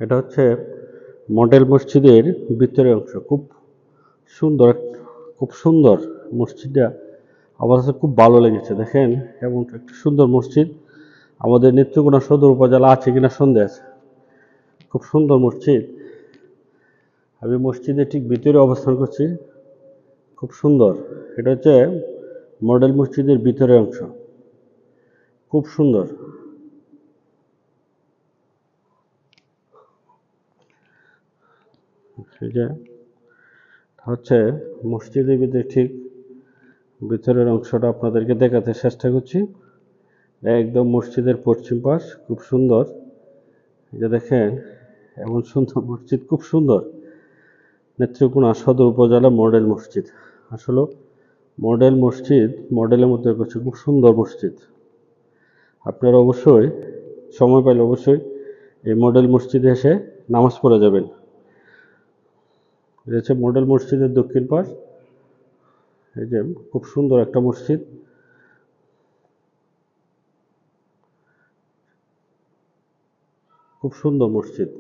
এটা হচ্ছে মডেল মসজিদের ভিতরের অংশ। সুন্দর খুব সুন্দর মসজিদটা। আমার কাছে খুব ভালো লেগেছে, দেখেন এবং একটা সুন্দর মসজিদ। আমাদের নেত্রকোনা সদর উপজেলা আছে কিনা সন্দেহ আছে। খুব সুন্দর মসজিদ। আমি মসজিদের ঠিক ভিতরে অবস্থান করছি। খুব সুন্দর। এটা হচ্ছে মডেল মসজিদের ভিতরের অংশ। খুব সুন্দর। এটা হচ্ছে মসজিদের ভিতরে ঠিক ভিতরের অংশটা আপনাদেরকে দেখাতে চেষ্টা করছি। একদম মসজিদের পশ্চিম পাশ, খুব সুন্দর। এই যে দেখেন, এমন সুন্দর মসজিদ, খুব সুন্দর। নেত্রকোনা সদর উপজেলা মডেল মসজিদ। আসলে মডেল মসজিদ, মডেলের মধ্যে করছে, খুব সুন্দর মসজিদ। আপনারা অবশ্যই সময় পাইলে অবশ্যই এই মডেল মসজিদে এসে নামাজ পড়ে যাবেন। এটা হচ্ছে মডেল মসজিদের দক্ষিণ পাশ। এই যে খুব সুন্দর একটা মসজিদ। খুব সুন্দর মসজিদ।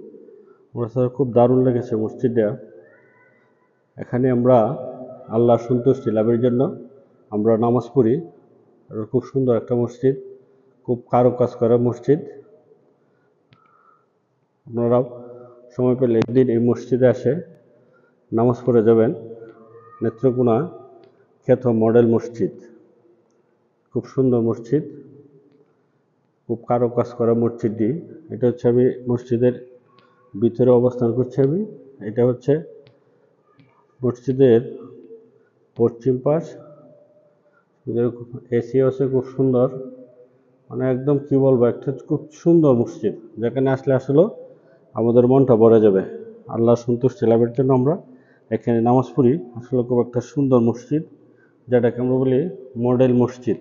আমার কাছে খুব দারুণ লেগেছে মসজিদটা। এখানে আমরা আল্লাহর সন্তুষ্টি লাভের জন্য আমরা নামাজ পড়ি। আর খুব সুন্দর একটা মসজিদ, খুব কারুকাজ করা মসজিদ। আপনারাও সময় পেলে একদিন এই মসজিদে আসে নামাজ পড়ে যাবেন। নেত্রকোনা খ্যাত মডেল মসজিদ, খুব সুন্দর মসজিদ, খুব কারুকাজ করা মসজিদটি। এটা হচ্ছে আমি মসজিদের ভিতরে অবস্থান করছি আমি। এটা হচ্ছে মসজিদের পশ্চিম পাশ। এসি আছে খুব সুন্দর, মানে একদম কি বলবো, একটা খুব সুন্দর মসজিদ, যেখানে আসলে আসলে আমাদের মনটা ভরে যাবে। আল্লাহর সন্তুষ্টি লাভের জন্য আমরা এখানে নামাজ পড়ি। আসলে খুব একটা সুন্দর মসজিদ, যেটাকে আমরা বলি মডেল মসজিদ।